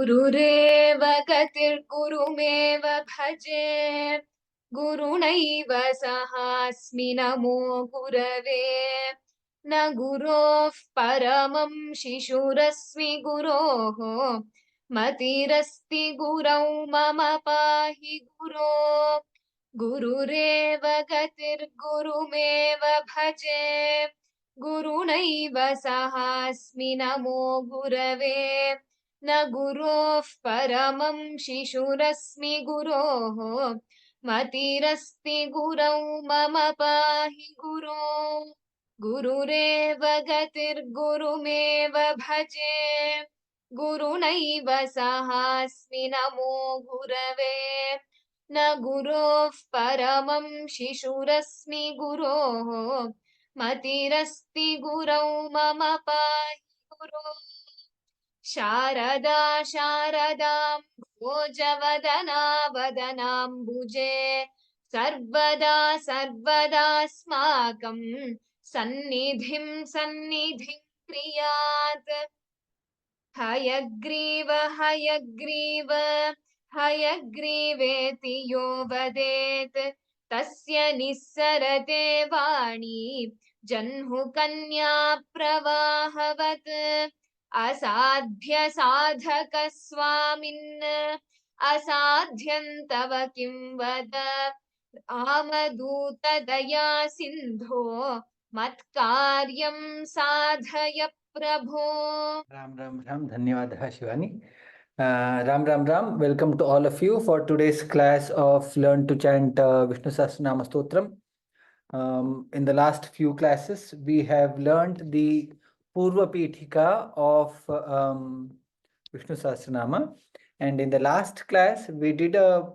गुरुरेव गतिर्गुरुमेव भजे गुरुणैव सहास्मि नमो गुरवे न गुरोः परमं शिशुरस्मि गुरोः मतिरस्ति गुरौ मम पाहि गुरो गुरुरेव गतिर्गुरुमेव भजे गुरुणैव सहास्मि नमो गुरवे न गुरोः परमं शिशुरस्मि गुरोः मतिरस्ति गुरौ मम पाहि गुरो गुरुरेव गतिर्गुरुमेव भजे गुरुणैव सहास्मि नमो गुरवे न गुरोः परमं शिशुरस्मि गुरोः मतिरस्ति गुरौ मम पाहि गुरो शारदा शारदां भोजवदना वदनाम्बुजे सर्वदा सर्वदास्माकं सन्निधिं सन्निधिं क्रियात् हयग्रीव हयग्रीव हयग्रीवेति यो वदेत् तस्य निस्सरते वाणी जह्नुकन्या प्रवाहवत् असाध्य साधक स्वामिन् असाध्यं तव किं वद आमदूत दया सिन्धो मत्कार्यं साधय प्रभो Ram Ram Ram, Dhanyawad Shivani. Ram Ram Ram, welcome to all of you for today's class of Learn to Chant Vishnu Sahasranama Stotram. In the last few classes, we have learned the Purva Pithika of Vishnu Sahasranama. And in the last class, we did a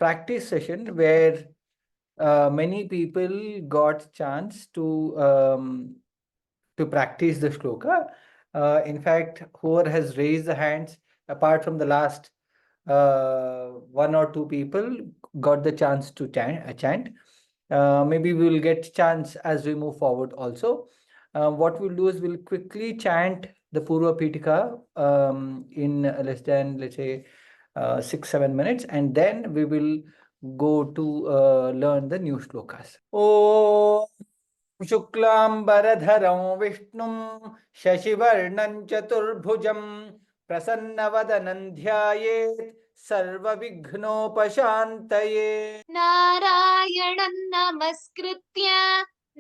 practice session where many people got chance to practice the shloka. In fact, whoever has raised the hands, apart from the last one or two people, got the chance to chant. Maybe we will get chance as we move forward also. What we'll do is we'll quickly chant the Purva Pitika in less than, let's say, 6-7 minutes, and then we will go to learn the new shlokas. Oh. शुक्लांबरधरं विष्णुं शशिवर्णं चतुर्भुजं प्रसन्नवदनं ध्यायेत् सर्वविघ्नोपशान्तये नारायणं नमस्कृत्य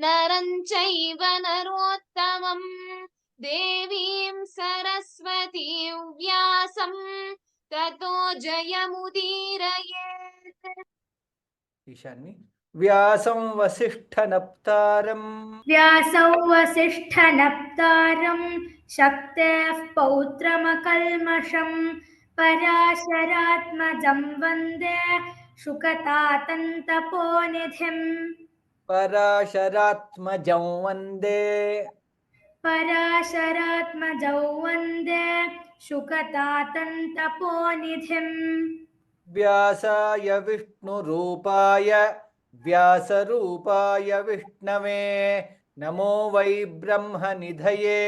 नरं चैव नरोत्तमं देवीं सरस्वतीं व्यासं ततो जयमुदीरयेत् ईशान्य व्यासं वसिष्ठनप्तारं शक्तेः पौत्रमकल्मषं पराशरात्मजं वन्दे शुकतातन्तपोनिधिं पराशरात्मजं वन्दे शुकतातन्तपोनिधिं व्यासाय विष्णुरूपाय व्यासरूपाय विष्णवे नमो वै ब्रह्मनिधये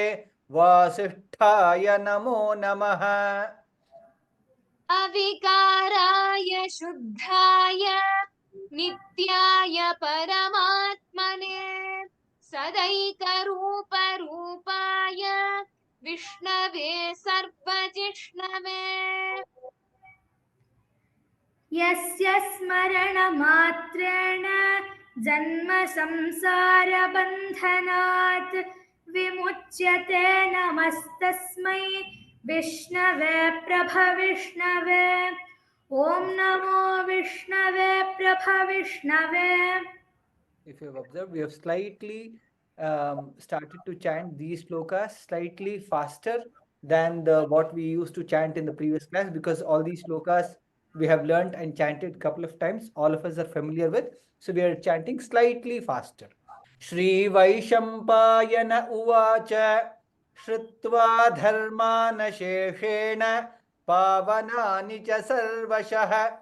वासिष्ठाय नमो नमः अविकाराय शुद्धाय नित्याय परमात्मने सदैकरूपरूपाय विष्णवे सर्वजिष्णवे यस्य स्मरणमात्रेण जन्म संसारबन्धनात् विमुच्यते नमस्तस्मै विष्णवे प्रभविष्णवे ॐ नमो विष्णवे प्रभविष्णवे. If you have observed, we have slightly started to chant these slokas slightly faster than what we used to chant in the previous class, because all these slokas we have learned and chanted a couple of times, all of us are familiar with, so we are chanting slightly faster. Shri Vaishampayana Uvacha Shrutva Dharmana Sheshena Pavanani Cha Sarvashah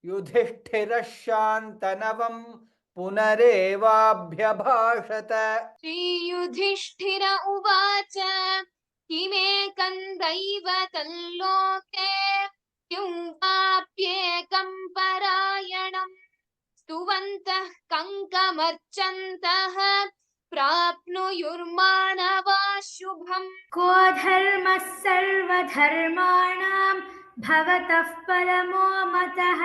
Yudhishthirashantanavam पुनरेवाभ्यभाषत श्रीयुधिष्ठिर उवाच किमेकं दैवतल्लोके किं वाप्येकं परायणम् स्तुवन्तः कङ्कमर्चन्तः प्राप्नुयुर्मानवाः शुभम् को धर्मः सर्वधर्माणां भवतः परमो मतः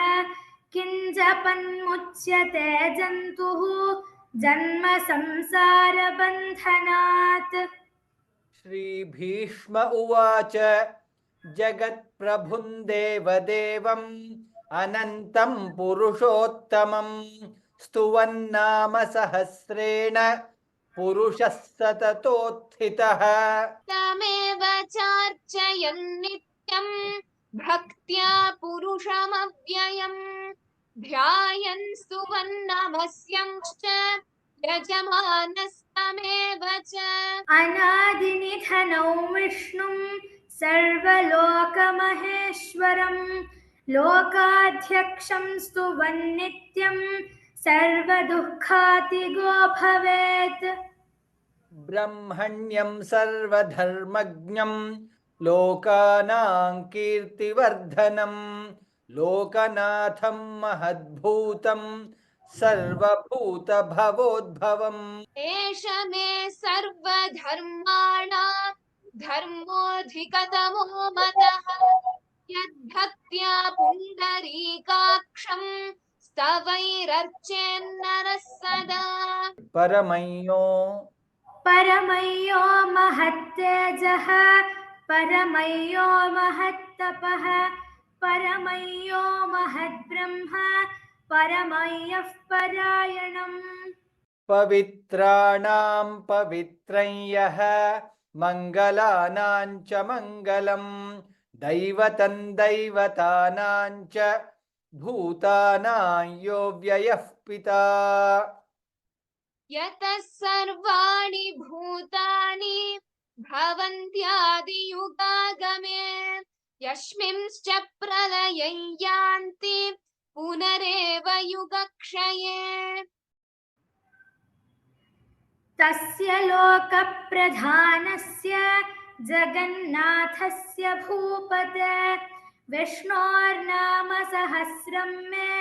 किं जपन्मुच्यते जन्तुः जन्म संसारबन्धनात्। श्रीभीष्म उवाच जगत्प्रभुं देवदेवम् अनन्तं पुरुषोत्तमं स्तुवन्नाम सहस्रेण पुरुषः सततोत्थितः। तमेव चार्चयन् नित्यम् भक्त्या पुरुषमव्ययम् ध्यायन् स्तुवन्नमस्यंश्च यजमानस्तमेव च। अनादिनिधनौ विष्णुं सर्वलोकमहेश्वरं लोकाध्यक्षं स्तुवन्नित्यं सर्वदुःखातिगो भवेत्। ब्रह्मण्यं सर्वधर्मज्ञं लोकानां कीर्तिवर्धनं लोकनाथं महद्भूतं सर्वभूतभवोद्भवम्। एष मे सर्वधर्माणां धर्मोऽधिकतमो मतः यद्भक्त्या पुण्डरीकाक्षं स्तवैरर्चेन्नरः सदा। परमय्यो महत्तेजः परमय्यो महत्तपः परमय्यो महद्ब्रह्म परमय्यः परायणम्। पवित्राणां पवित्रं यः मङ्गलानां च मङ्गलं दैवतं दैवतानां च भूतानां यो व्ययः पिता। यतः सर्वाणि भूतानि भवन्त्यादियुगागमे यस्मिंश्च प्रलयं यान्ति पुनरेव युगक्षये। तस्य लोकप्रधानस्य जगन्नाथस्य भूपते विष्णोर्नाम सहस्रं मे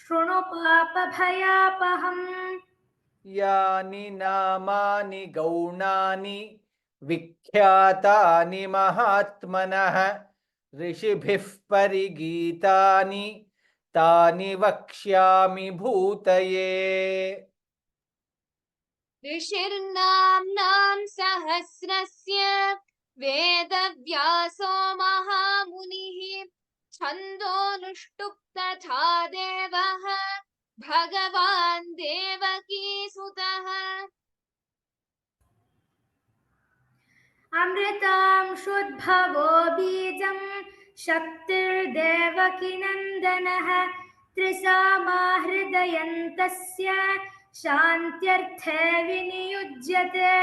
शृणु पापभयापहम्। यानि नामानि गौणानि विख्यातानि महात्मनः ऋषिभिः परिगीतानि तानि वक्ष्यामि भूतये। ऋषिर्नाम्नां सहस्रस्य वेदव्यासो महामुनिः छन्दोनुष्टुप् तथा देवः भगवान् देवकीसुतः। अमृतांशुद्भवो बीजं शक्तिर्देवकीनन्दनः त्रिसामा हृदयन्तस्य शान्त्यर्थे विनियुज्यते।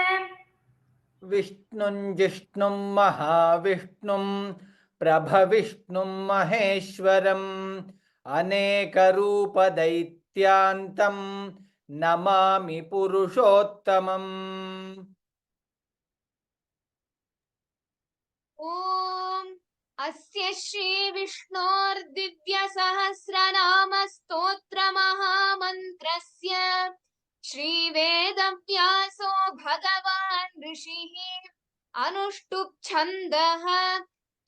विष्णुं जिष्णुं महाविष्णुं प्रभविष्णुं महेश्वरम् अनेकरूपदैत्यान्तं नमामि पुरुषोत्तमम्। ॐ अस्य श्रीविष्णोर्दिव्यसहस्रनामस्तोत्रमहामन्त्रस्य श्रीवेदव्यासो भगवान् ऋषिः अनुष्टुप् छन्दः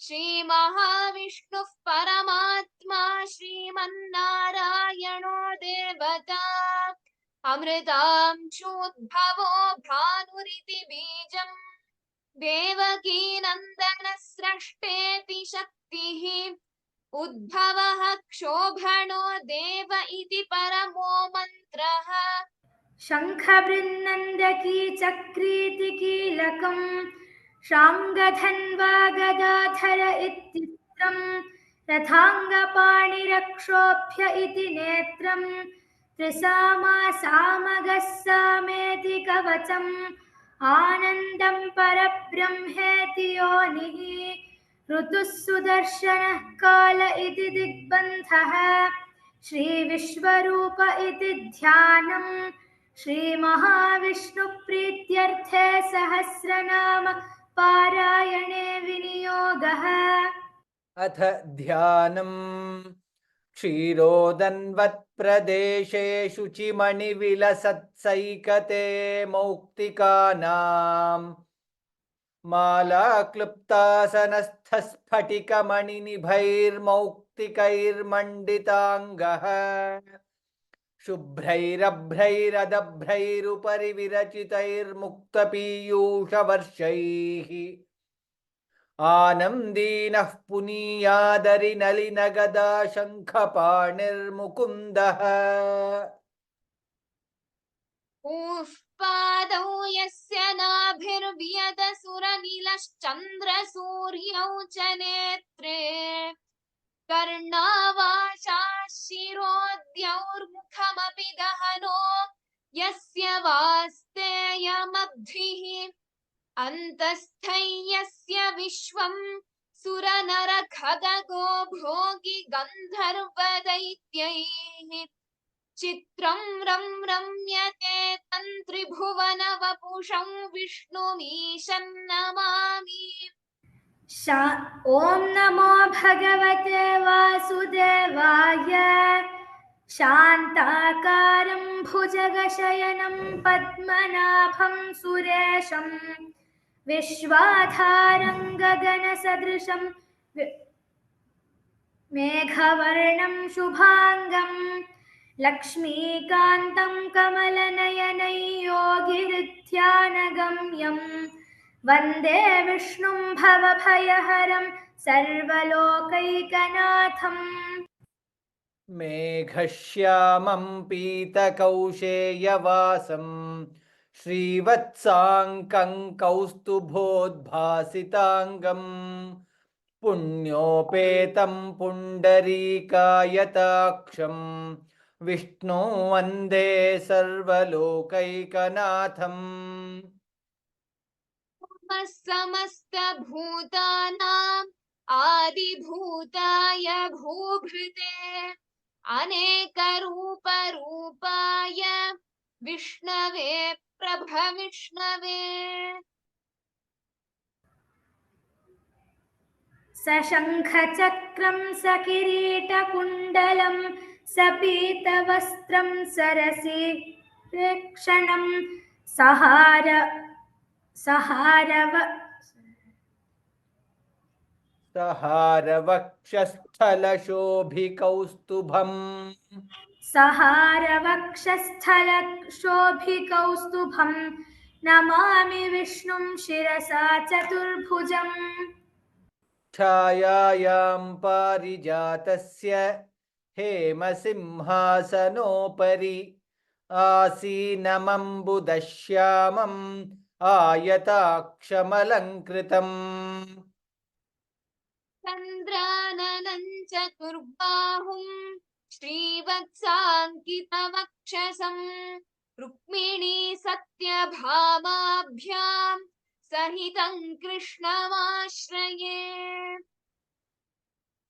श्रीमहाविष्णुः परमात्मा श्रीमन्नारायणो देवता अमृतांशोद्भवो भानुरिति बीजम् देवकीनन्दनस्रष्टेति शक्तिः उद्भवः क्षोभणो देव इति परमो मन्त्रः। शङ्खबृन्नन्दकी चक्रीति कीलकम् शाङ्गधन्वा गदाधर इत्युक्तं रथाङ्गपाणिरक्षोभ्य इति नेत्रम् त्रिसामा सामगः सामेति कवचम् आनन्दं परब्रह्मेति योनिः ऋतुः सुदर्शनः काल इति दिग्बन्धः श्रीविश्वरूप इति ध्यानम् श्रीमहाविष्णुप्रीत्यर्थे सहस्रनाम पारायणे विनियोगः अथ ध्यानम् क्षीरोदन्वत्प्रदेशे शुचिमणिविलसत्सैकते मौक्तिकानाम् मालाक्लुप्तासनस्थस्फटिकमणिनिभैर्मौक्तिकैर्मण्डिताङ्गः शुभ्रैरभ्रैरदभ्रैरुपरि विरचितैर्मुक्तपीयूषवर्षैः आनन्दीनः पुनीयादरिनलिनगदा शङ्खपाणिर्मुकुन्दः पादौ यस्य नाभिर्व्यदसुरनिलश्चन्द्रसूर्यौ च नेत्रे कर्णावाशाः शिरोद्यौर्मुखमपि गहनो यस्य वास्तेयमब्धिः अन्तस्थै यस्य विश्वं सुरनरखगो भोगि गन्धर्वदैत्यैः चित्रं रम्यते तन्त्रिभुवनवपुषं विष्णुमीशन्नमामि ॐ नमो भगवते वासुदेवाय शान्ताकारं भुजगशयनं पद्मनाभं सुरेशं विश्वाधारं गगनसदृशं मेघवर्णं शुभाङ्गं लक्ष्मीकान्तं कमलनयनं योगिहृध्यानगम्यं वन्दे विष्णुं भवभयहरं सर्वलोकैकनाथम् मेघश्यामं पीतकौशेयवासं श्रीवत्साङ्कं कौस्तुभोद्भासिताङ्गं पुण्योपेतं पुण्डरीकायताक्षं विष्णु वन्दे सर्वलोकैकनाथम् समस्तभूतानाम् आदिभूताय भूभृते अनेकरूपरूपाय विष्णवे प्रभविष्णवे सशङ्खचक्रं सकिरीटकुण्डलं सपीतवस्त्रं सरसि प्रेक्षणं सहारवक्षस्थलशोभिकौस्तुभं नमामि विष्णुं शिरसा चतुर्भुजम् छायायां पारिजातस्य हेमसिंहासनोपरि आसीनमम्बुदश्यामम् आयताक्षमलङ्कृतम् चन्द्राननं चतुर्बाहुं श्रीवत्साङ्कितवक्षसं रुक्मिणी सत्यभामाभ्यां सहितं कृष्णमाश्रये.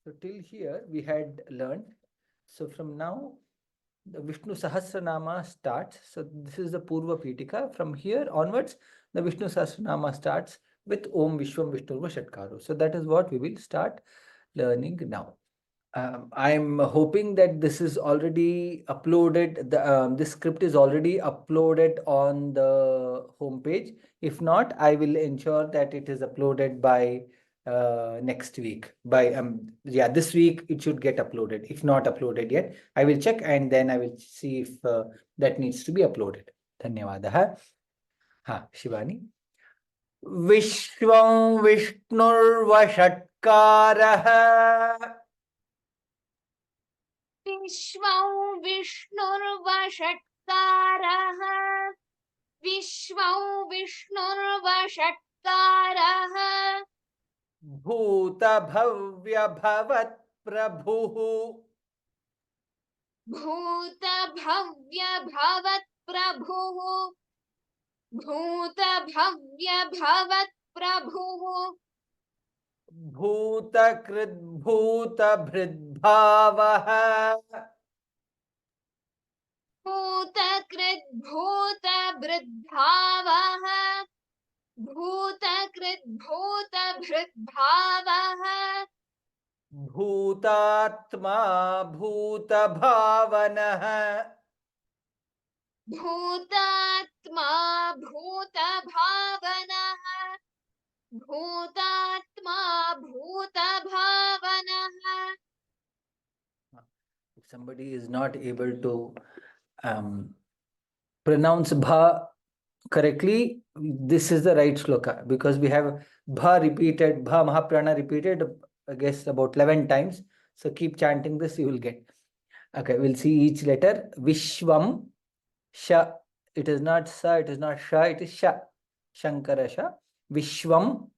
So till here we had learned. So from now the Vishnu Sahasranama starts. So this is the Purva Pitika. From here onwards the Vishnu Sahasranama starts with Om Vishwam Vishnurva Shatkaro. So that is what we will start learning now. I'm hoping that this is already uploaded. This script is already uploaded on the homepage. If not, I will ensure that it is uploaded by next week. This week it should get uploaded. If not uploaded yet, I will check and then I will see if that needs to be uploaded. Dhanyavadah. Ha, Shivani. Vishwam Vishnurvashatkarah. विश्वं विष्णुर्वषट्कारः विश्वं विष्णुर्वषट्कारः भूतभव्यभवत्प्रभुः भूतभव्यभवत्प्रभुः भूतभव्यभवत्प्रभुः भूतकृद्भूतभृद्भावः भूतकृद्भूतभृद्भावः भूतकृद्भूतभृद्भावः भूतकृद्भूतभृद्भावः भूतात्मा भूतभावनः भूतात्मा भूतभावनः भूतात्मा भूतभावनः If somebody is not able to pronounce bha correctly, this is the right shloka, because we have bha repeated, bha mahaprana repeated, I guess about 11 times. So keep chanting this, you will get. Okay, we'll see each letter. Vishwam, sha. It is not sa, it is not sha, it is sha. Shankara sha. Vishwam,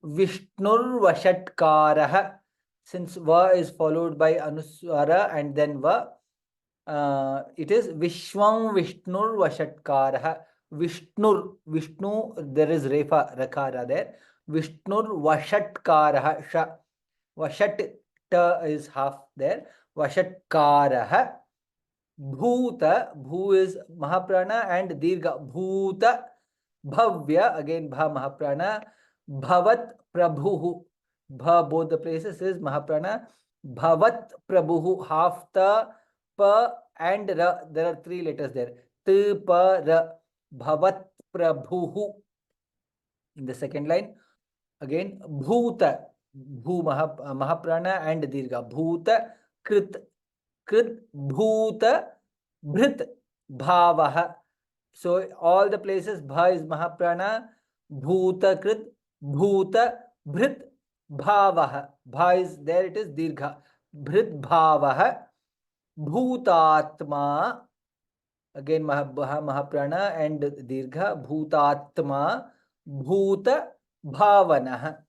Vishnur Vashatkarah. Since va is followed by anuswara and then va, it is Vishwam Vishnur Vashatkarah. Vishnu, there is refa rakara there. Vishnur Vashatkarah sha. Vashat ta is half there. Vashatkarah. Bhuta, bhu is mahaprana and dirgha. Bhuta, bhavya, again bha mahaprana. Bhavat prabhuhu. Bha, both the places is mahaprana. Bhavat prabhuhu, half the pa and ra. There are 3 letters there. T, pa, ra. Bhavat prabhuhu. In the second line, again bhuta. Bhu mahaprana and dirgha. Bhuta krit. Krit bhuta bhrit bhavaha. So all the places bha is mahaprana, bhuta krit, bhuta bhrit bhavaha. Bha is there, it is dirgha. Bhrit bhavaha. Bhutatma, again mahaprana and dirgha. Bhutatma bhuta bhavanah.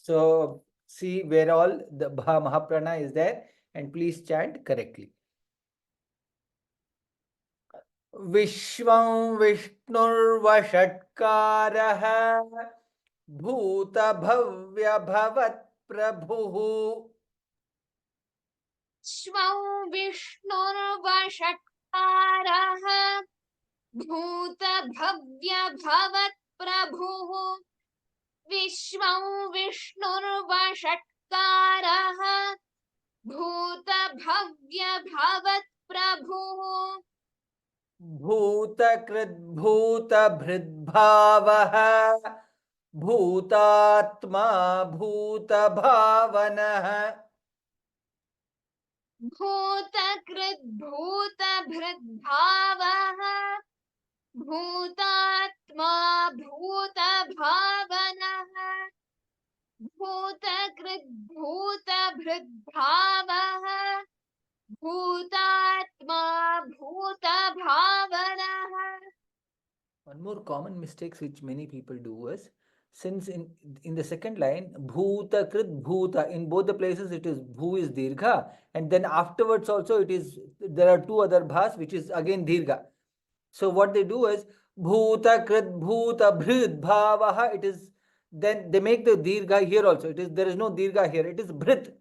So see where all the bha mahaprana is there, and please chant correctly. Vishwam Vishnurvashatkarah Bhuta Bhavya Bhavat Prabhuhu. श्वं विष्णुर्वषट्कारः भूतभव्यभवत्प्रभुः विश्वं विष्णुर्वषट्कारः भूतभव्यभवत्प्रभुः भूतकृद्भूतभृद्भावः भूतात्मा भूतभावनः. भूतकृद्भूतभृद्भावः भूतात्मा भूतभावनः भूतकृद्भूतभृद्भावः भूतात्मा भूतभावनः. One more common mistakes which many people do is, since in the second line bhuta krit bhuta, in both the places it is bhu is dirgha, and then afterwards also it is, there are 2 other bhas which is again dirgha. So what they do is bhuta krit bhuta bhrit bhavaha, it is, then they make the dirgha here also, it is, there is no dirgha here, it is bhrit.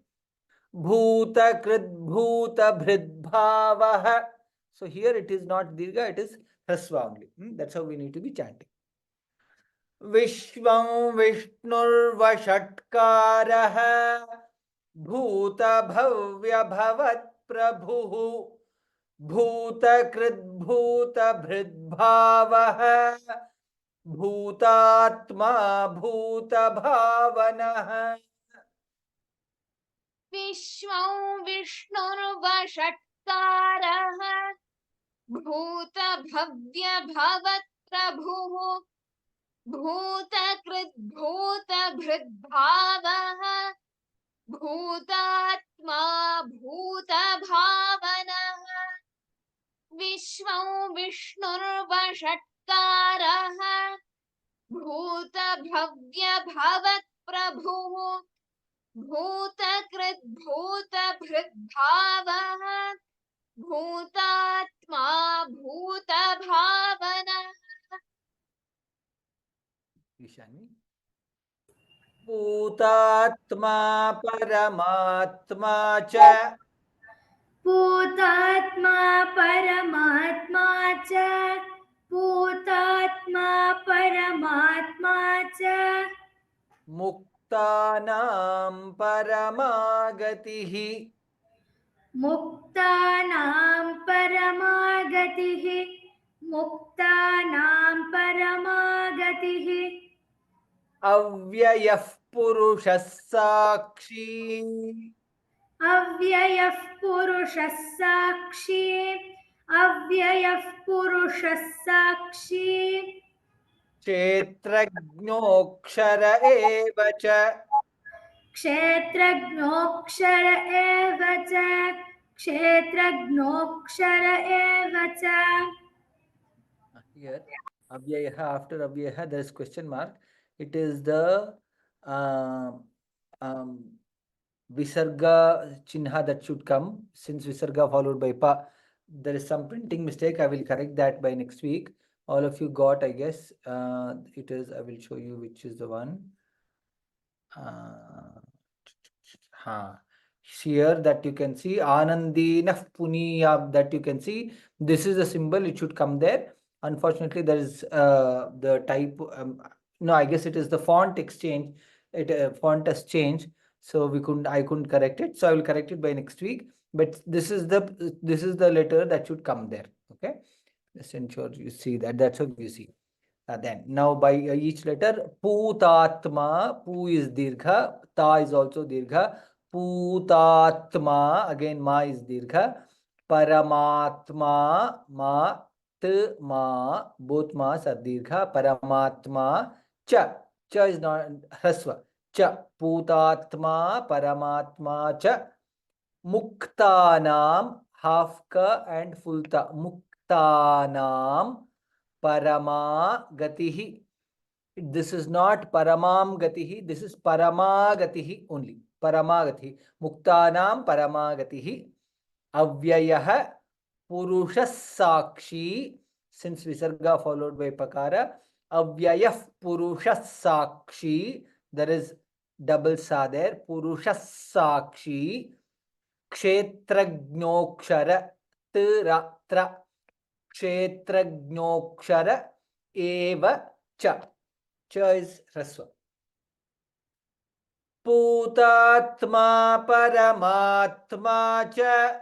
Bhuta krit bhuta bhrit bhavaha. So here it is not dirgha, it is hrasva only. That's how we need to be chanting. Vishwam Vishnurvashatkarah Bhuta Bhavya Bhavat Prabhuhu Bhutakrit Bhuta Bhridbhavaha Bhutatma Bhuta Bhavanah. विश्वं विष्णुर्वषट्कारः भूतभव्यभवत्प्रभुः भूतकृद्भूतभृद्भावः भूतात्मा भूतभावनः विश्वं विष्णुर्वषट्कारः भूतभव्यभवत्प्रभुः भूतकृद्भूतभृद्भावः भूतात्मा भूतभावनः. Ishani. Bhutatma Paramatma Cha. भूतात्मा परमात्मा च भूतात्मा परमात्मा च मुक्तानां परमागतिः मुक्तानां परमागतिः मुक्तानां परमागतिः अव्ययः पुरुषः साक्षी अव्ययः पुरुषः साक्षी अव्ययः पुरुषः साक्षी क्षेत्रज्ञोऽक्षर एव च क्षेत्रज्ञोऽक्षर एव च क्षेत्रज्ञोऽक्षर एव च Here, Avyayah, after Avyayah, there is question mark. It is the Visarga Chinha that should come. Since Visarga followed by Pa, there is some printing mistake. I will correct that by next week. All of you got, I guess. It is, I will show you which is the one. Here that you can see Anandina Puniya, that you can see. This is the symbol, it should come there. Unfortunately, there is the type. No, I guess it is the font exchange. Font has changed, so I couldn't correct it. So I will correct it by next week. But this is the letter that should come there. Okay, just ensure you see that. That's how you see. Then now by each letter, Putatma, Pu is Dirgha, Ta is also Dirgha, Putatma, again Ma is Dirgha, Paramatma, Ma, T, Ma, both Ma's are Dirgha, Paramatma, Cha, Cha is not Hrasva, Cha, Putatma, Paramatma, Cha, Muktanam, half ka and full ta, Muktanam, Parama Gatihi. This is not Paramam Gatihi, this is Paramagatihi only. Paramagatihi. Muktanam Paramagatihi. Avyayah Purushas Sakshi. Since Visarga followed by Pakara. Avyayah Purushas Sakshi. There is double Sa there. Purushas Sakshi. Kshetragnokshara Tra Tra. Kshetragnokshara eva cha. Cha is Hrasva. Putatma paramatma cha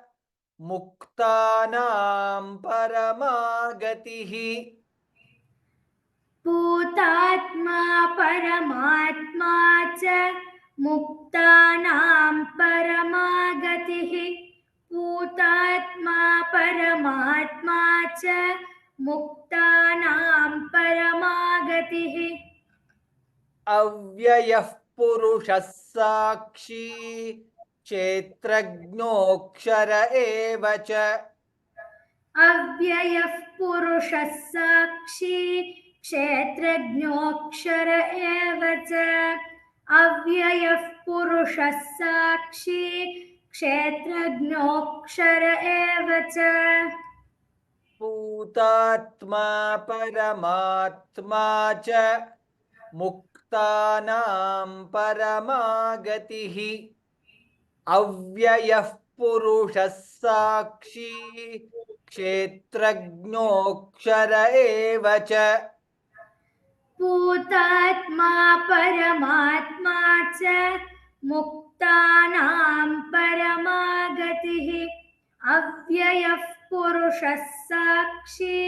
muktanam paramagatihi. पूतात्मा परमात्मा च मुक्तानां परमागतिः पूतात्मा परमात्मा च मुक्तानां परमागतिः Avyayah purushah sakshi kshetragnokshara eva cha. अव्ययः पुरुषः साक्षी क्षेत्रज्ञोऽक्षर एव च अव्ययः पुरुषः साक्षी क्षेत्रज्ञोऽक्षर एव च Putatma paramatma cha muktanam paramagatihi. Avyayah purushah sakshi kshetragnokshara eva cha. पूतात्मा परमात्मा च मुक्तानां परमागतिः अव्ययः पुरुषः साक्षी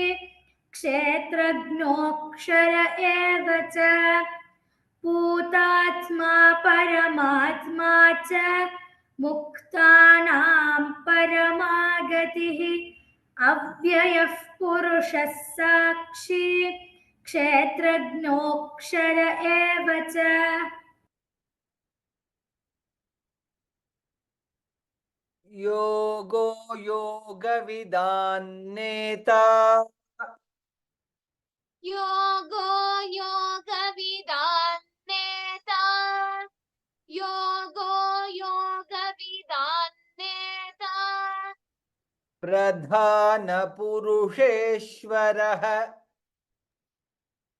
क्षेत्रज्ञोऽक्षर एव च पूतात्मा परमात्मा च मुक्तानां परमागतिः अव्ययः पुरुषः साक्षी क्षेत्रज्ञोऽक्षर एव च Yogo yogavidaneta. योगो योगविदान्नेता योगो योगविदान्नेता प्रधानपुरुषेश्वरः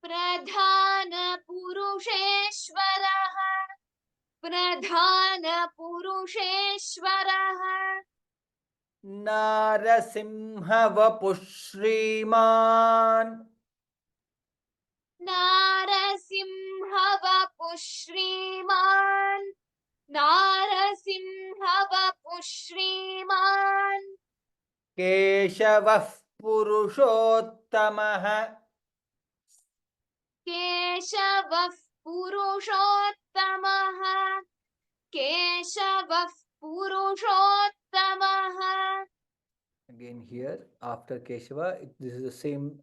प्रधानपुरुषेश्वरः प्रधानपुरुषेश्वरः नारसिंहवपुः श्रीमान् नारसिंहवपुः श्रीमान् नारसिंहवपुः श्रीमान् केशवः पुरुषोत्तमः केशवः पुरुषोत्तमः केशवः पुरुषोत्तमः. Again here after Keshava, this is the same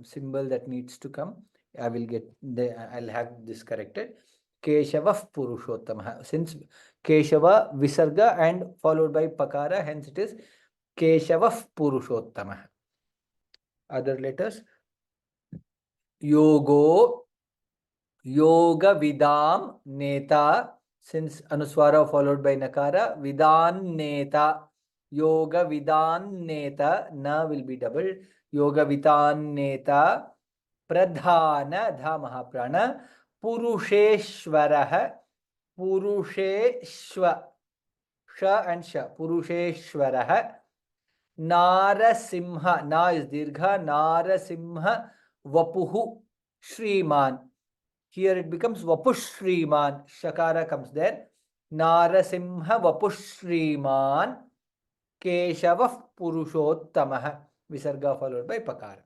symbol that needs to come. I'll have this corrected. Keshava Purushottamah. Since Keshava Visarga and followed by Pakara, hence it is Keshava Purushottamah. Other letters. Yogo, Yoga Vidam Neta. Since Anuswara followed by Nakara, Vidan Neta. Yoga Vidan Neta, na will be doubled. Yoga Vidan Neta, Pradhana, Dha Mahaprana, Purusheshwaraha, Purusheshwa, Sha and Sha, Purusheshwaraha, Narasimha, Na is Dirgha, Narasimha, Vapuhu, Shriman. Here it becomes Vapush Shriman, Shakara comes there. Narasimha Vapush Shriman. Keshavah Purushottamah. Visarga followed by Pakara.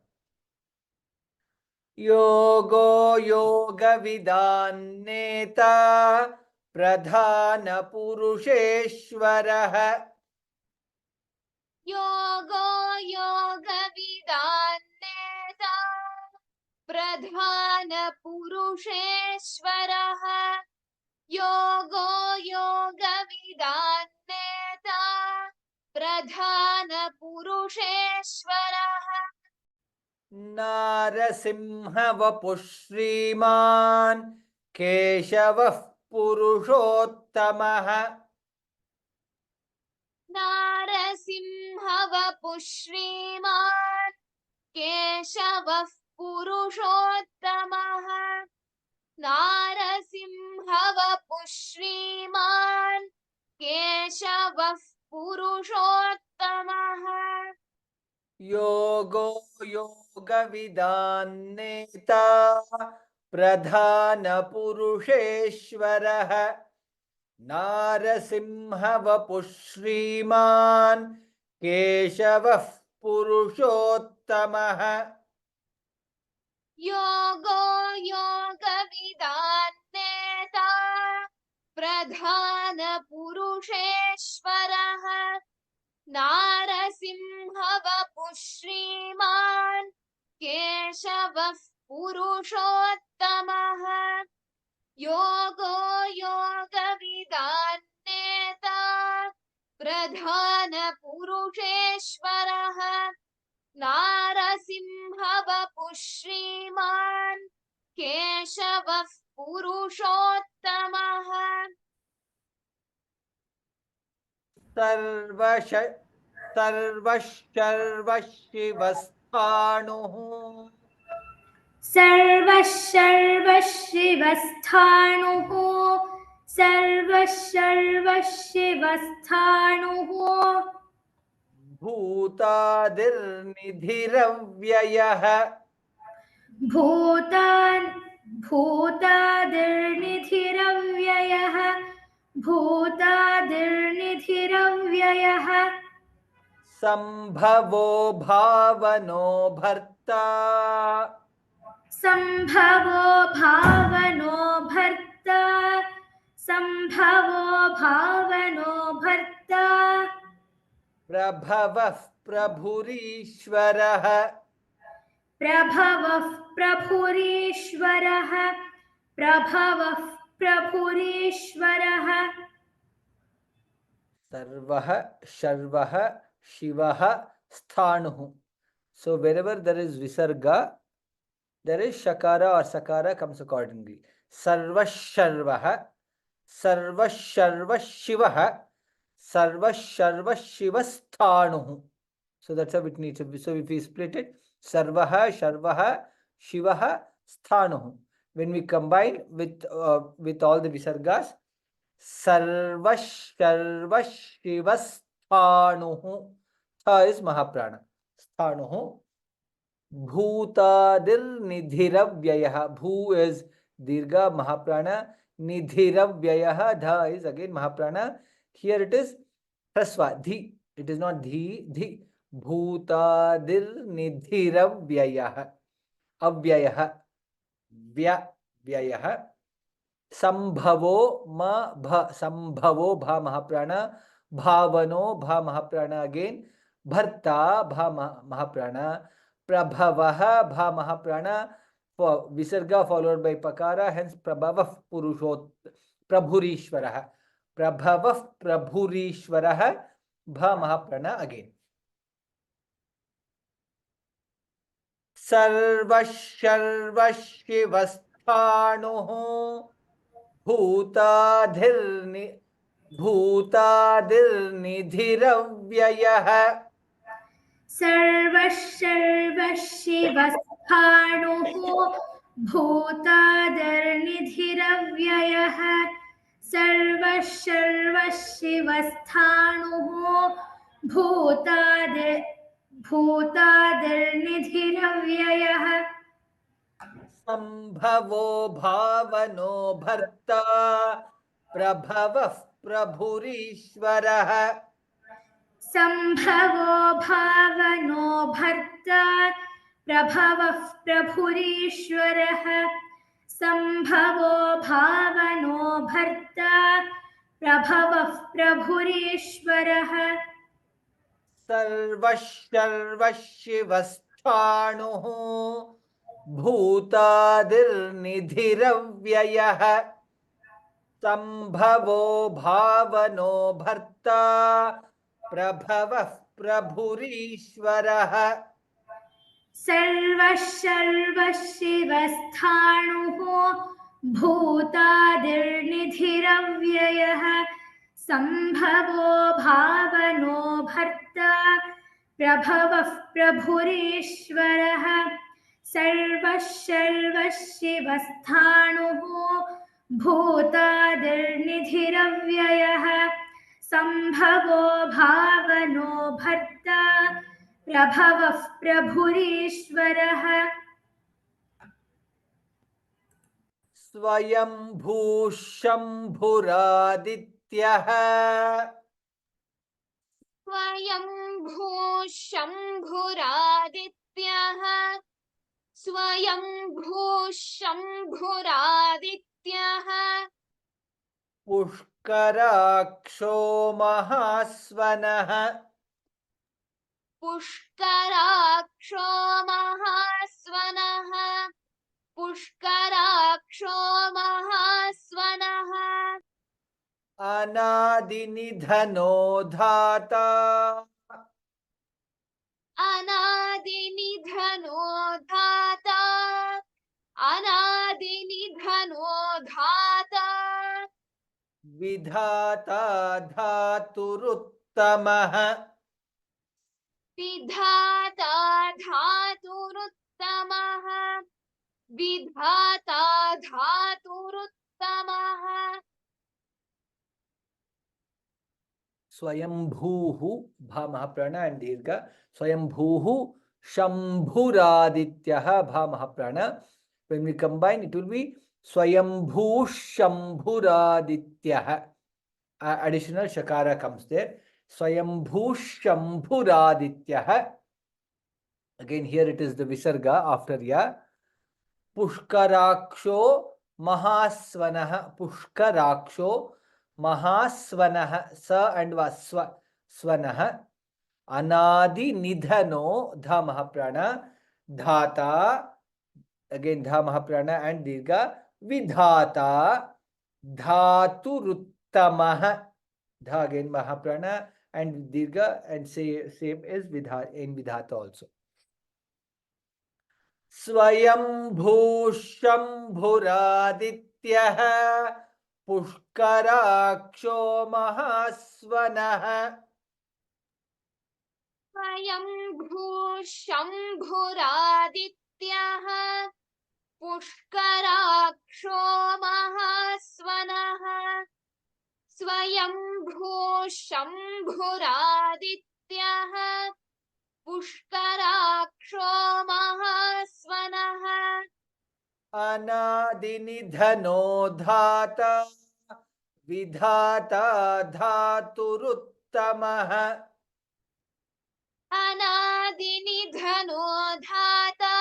Yogo Yoga Vidan Neta Pradhana Purusheshwaraha. Yogo Yoga Vidan Neta Pradhana Purusheshwaraha. Yogo Yoga Vidan Neta Pradhana Purusheshwaraha. Narasimha Vapushriman Keshavah Purushottamah. Narasimhavapuः श्रीमान् केशवः पुरुषोत्तमः. नारसिंहवपुः श्रीमान् केशवः पुरुषोत्तमः. Yogo Yoga Vidan Neta Pradhana Purusheshwaraha. Narasimha Vapushriman Keshavah Purushottamah. Yogo Yoga Vidan Neta Pradhana Purusheshwaraha. Narasimhavapuः श्रीमान् केशवः पुरुषोत्तमः. Yogo Yoga Vidan Neta Pradhana Purusheshwaraha. Narasimhavapuः श्रीमान् केशवः पुरुषोत्तमः. Sarvashivasthanuh. सर्वशिवस्थाणुः सर्वशिवस्थाणुः Bhutadirnidhiravyayah. भूतादिर्निधिरव्ययः भूतादिर्निधिरव्ययः Sambhavo bhavano bharta. सम्भवो भावनो भर्ता सम्भवो भावनो भर्ता Prabhavah prabhurishwarah. प्रभवः प्रभुरीश्वरः प्रभवः प्रभुरीश्वरः Sarvah Sharvah Shivah Sthanuh. So wherever there is Visarga, there is Shakara or Sakara comes accordingly. Sarva Sharvah, Sarva Sharva Shivah, Sarva Sharva Shivasthanuh. So that's how it needs to be. So if we split it, Sarvaha, Sharvaha, Shivaha, Sthanuh. When we combine with all the Visargas, Sarva Sharva Shivasthanuh. Tha is Mahaprana. Sthanuh. Bhutadir Nidhiravyayah. Bhu is Dirga Mahaprana. nidhiravyayah. Dha is again Mahaprana. Here it is Hraswa, dhi. It is not dhi, dhi. Bhutadir nidhiravyayah. Avyayah. Vya, vyayah. Sambhavo ma bha. Sambhavo bha Mahaprana. Bhavano bha Mahaprana again. Bharta bha Mahaprana. Prabhavah bha Mahaprana. For Visarga followed by Pakara, hence Prabhavav Purushot Prabhurishwarah. Prabhavav Prabhurishwarah bha Mahaprana again. Sarvashivasthanuh Bhutadirnidhiravyayah. सर्वशिवस्थाणुः भूतादर्निधिरव्ययः सर्वशिवस्थाणुः भूतादर्निधिरव्ययः संभवो भावनो भर्ता प्रभवः प्रभुरीश्वरः. सम्भवो भावनो भर्ता प्रभवः प्रभुरीश्वरः सम्भवो भावनो भर्ता प्रभवः प्रभुरीश्वरः सर्वशिवस्थाणुः भूतादिर्निधिरव्ययः संभवो भावनो भर्ता प्रभवः प्रभुरीश्वरः. सर्वशिवस्थाणुः भूतादिर्निधिरव्ययः सम्भवो भावनो भर्ता प्रभवः प्रभुरीश्वरः सर्वशिवस्थाणुः भूतादिर्निधिरव्ययः सम्भवो भावनो भर्ता प्रभवः प्रभुरीश्वरः. स्वयंभू शम्भुरादित्यः स्वयंभू शम्भुरादित्यः स्वयंभू शम्भुरादित्यः पुष्कराक्षो महास्वनः पुष्कराक्षो महास्वनः पुष्कराक्षो महास्वनः अनादिनिधनो धाता अनादिनिधनो धाता अनादिनिधनो धाता विधाता धातुरुत्तमः विधाता धातुरुत्तमः विधाता धातुरुत्तमः स्वयंभूः भा महाप्राण and दीर्घ स्वयंभूः शंभुरादित्यः भा महाप्राण. When we combine it will be स्वयंभू शंभुरादित्यः. Additional shakara comes there. स्वयंभू शंभुरादित्यः. Again here it is the visarga after ya. पुष्कराक्षो महास्वनः पुष्कराक्षो महास्वनः स and vasva swanah anadi nidhano dha mahaprana dhata again dha mahaprana and dirgha vidhata dhaturuttamah dha again mahaprana and dirgha and say same as vidha in vidhata also. स्वयंभू शंभुरादित्यः पुष्कराक्षो महास्वनः स्वयंभू शंभुरादित्यः पुष्कराक्षो महास्वनः स्वयंभू शंभुरादित्यः पुष्कराक्षो महास्वनः अनादिनिधनो धाता विधाता धातुरुत्तमः अनादिनिधनो धाता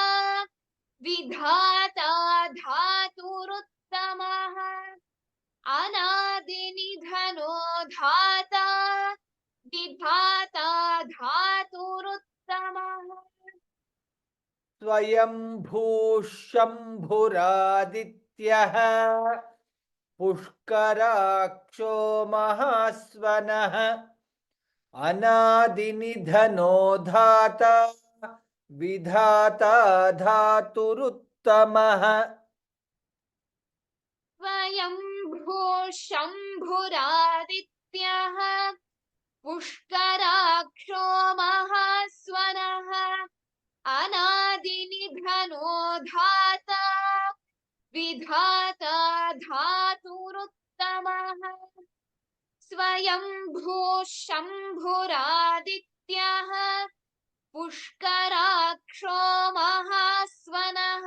विधाता धातुरुत्तमः अनादिनिधनो धाता विधाता धातुरुत्तमः स्वयंभूशम्भुरादित्यः पुष्कराक्षो महास्वनः अनादिनिधनो धाता विधाता धातुरुत्तमः स्वयंभू शम्भुरादित्यः पुष्कराक्षो महास्वनः अनादिनिधनो धाता विधाता धातुरुत्तमः स्वयंभू शम्भुरादित्यः पुष्कराक्षो महास्वनः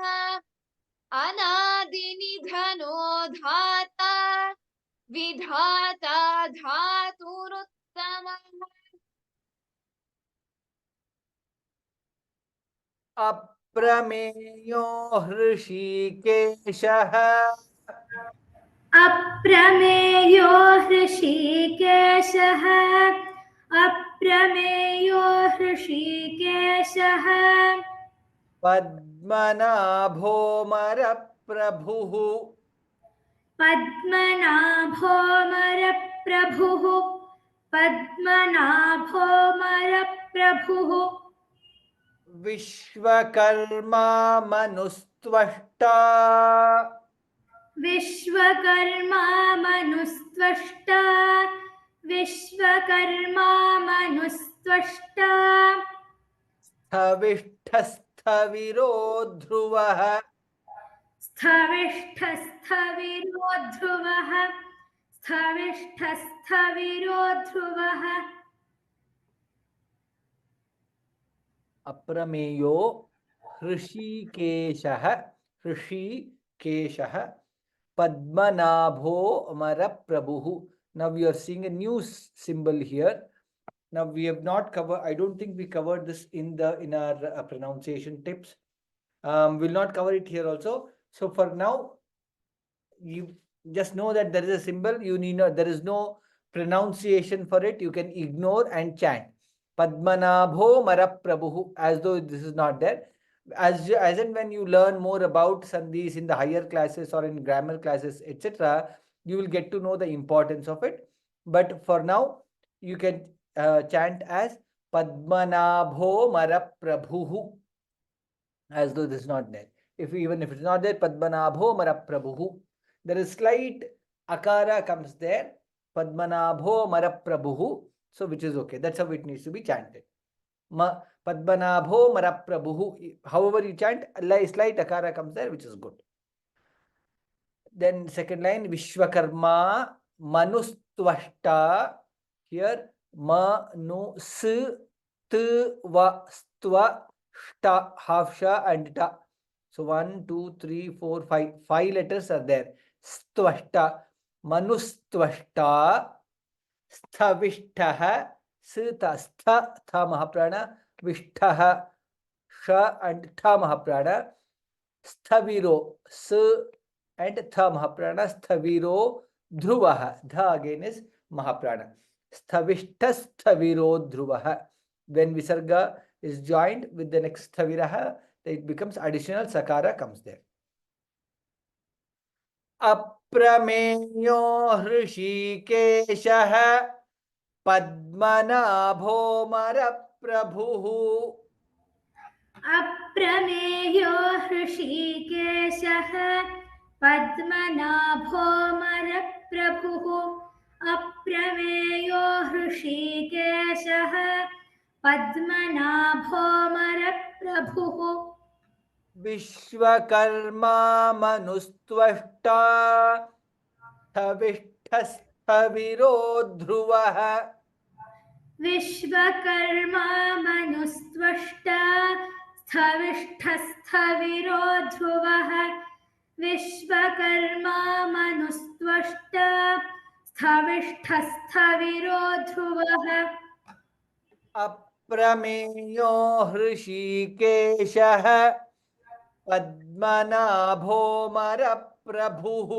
अनादिनिधनो धाता विधाता धातुरुत्तमः अप्रमेयो हृषीकेशः अप्रमेयो हृषीकेशः अप्रमेयो हृषीकेशः पद्मनाभोमरप्रभुः पद्मनाभोमरप्रभुः पद्मनाभोमरप्रभुः Vishwakarma मनुस्त्वष्टा Vishwakarma मनुस्त्वष्टा Vishwakarma मनुस्त्वष्टा स्थविष्ठस्थविरो ध्रुवः स्थविष्ठस्थविरो ध्रुवः स्थविष्ठस्थविरो ध्रुवः अप्रमेयो हृषीकेशः पद्मनाभो अमरप्रभुः. Now we are seeing a new symbol here. Now we have not covered, I don't think we covered this in our pronunciation tips. We'll not cover it here also. So for now, you just know that there is a symbol. You need not, there is no pronunciation for it. You can ignore and chant Padmanabho Maraprabhu as though this is not there. As and when you learn more about sandhis in the higher classes or in grammar classes, etc., you will get to know the importance of it. But for now, you can chant as Padmanabho Maraprabhu as though this is not there. Even if it's not there, Padmanabho Maraprabhu. There is slight akara comes there. Padmanabho Maraprabhu. So which is okay. That's how it needs to be chanted. Padmanabho Maraprabhu. However you chant, slight akara comes there, which is good. Then second line, Vishwakarma Manustvashta. Here, Manu S T Va Stva Shta, half Sha and Ta. So 1, 2, 3, 4, 5. 5 letters are there. Stvashta, Manustvashta, Sthavishtaha, Sita, Stha, Tha Mahaprana, Vishtaha, Sha and Tha Mahaprana, Sthaviro, S and Tha Mahaprana, Sthaviro, Dhruvaha. Dha again is Mahaprana. Sthavishta, Sthaviro, Dhruvaha. When Visarga is joined with the next Sthaviraha, it becomes additional Sakara comes there. Aprameyo Hrishikeshaha Padmanabho Maraprabhuhu. अप्रमेयो हृषीकेशः पद्मनाभो मरप्रभुः अप्रमेयो हृषीकेशः पद्मनाभो मरप्रभुः Vishwakarma मनुस्त्वष्टा स्थविष्ठस्थविरो ध्रुवः Vishwakarma मनुस्त्वष्टा स्थविष्ठस्थविरो ध्रुवः Vishwakarma मनुस्त्वष्टा स्थविष्ठस्थविरो ध्रुवः अप्रमेयो हृषीकेशः पद्मनाभोऽमरप्रभुः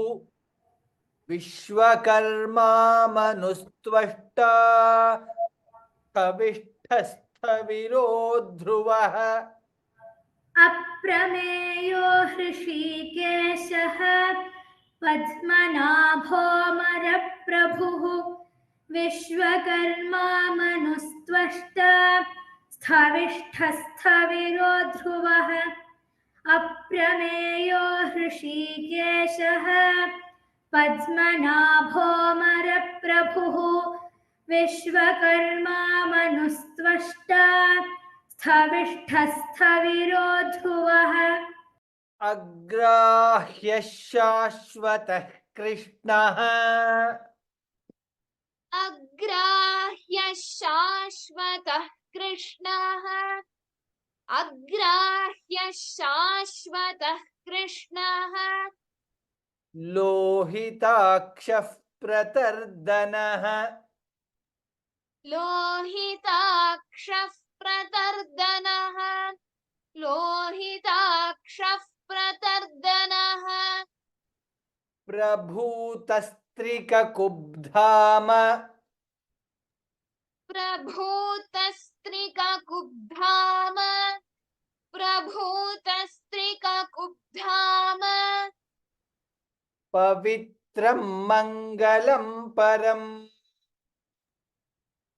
Vishwakarma मनुस्त्वष्टा स्थविष्ठस्थविरो ध्रुवः अप्रमेयो हृषीकेशः पद्मनाभोऽमरप्रभुः Vishwakarma मनुस्त्वष्टा स्थविष्ठस्थविरो ध्रुवः अप्रमेयो हृषीकेशः पद्मनाभोऽमरप्रभुः Vishwakarma मनुस्त्वष्टा स्थविष्ठस्थविरो ध्रुवः अग्राह्य शाश्वतः कृष्णः अग्राह्य शाश्वतः कृष्णः अग्राह्य शाश्वतः कृष्णः लोहिताक्षः प्रतर्दनः लोहिताक्षः प्रतर्दनः लोहिताक्षः प्रतर्दनः प्रभूतस्त्रिककुब्धाम प्रभूतस्त्रिककुब्धाम प्रभूतस्त्रिककुब्धाम पवित्रं मङ्गलं परम्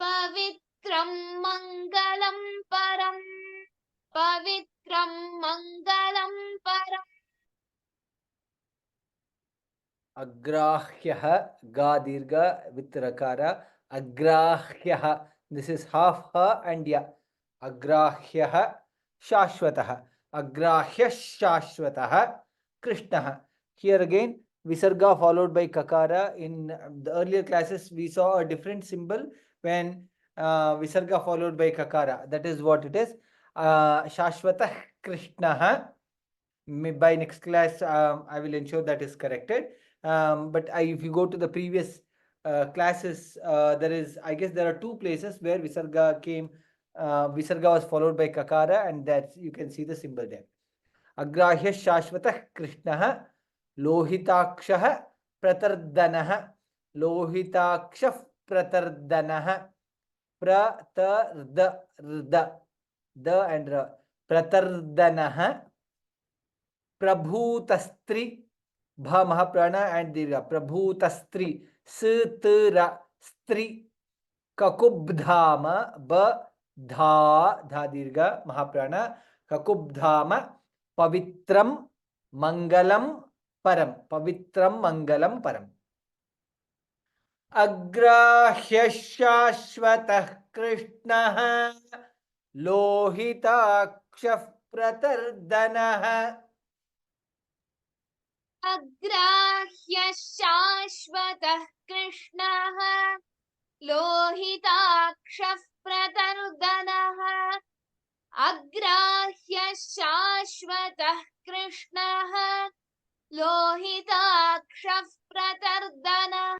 पवित्रं मङ्गलं परम् पवित्रं मङ्गलं परम् अग्राह्यः गा दीर्घ with rakara अग्राह्यः this is half ha and ya अग्राह्यः शाश्वतः अग्राह्यः शाश्वतः कृष्णः here again visarga followed by kakara in the earlier classes we saw a different symbol when visarga followed by kakara that is what it is shashvatah krishnah by next class I will ensure that is corrected but if you go to the previous classes there is I guess there are two places where visarga came visarga was followed by kakara and that you can see the symbol there अग्राह्य शाश्वतः कृष्णः लोहिताक्षः प्रतर्दनः लोहिताक्षः प्रतर्दनः प्रतर्द the and र प्रतर्दनः प्रभूतस्त्री भ महाप्राण and दीर्घ प्रभूतस्त्री स स्त्री ककुब्धाम ब धा दीर्घ महाप्राण ककुब्धाम पवित्रं मंगलम परम पवित्रं मंगलम परम अग्राह्य शाश्वतः कृष्णः लोहिताक्षः प्रतर्दनः अग्राह्य शाश्वतः कृष्णः लोहिताक्षः प्रतर्दनः अग्राह्य शाश्वतः कृष्णः लोहिताक्षः प्रतर्दनः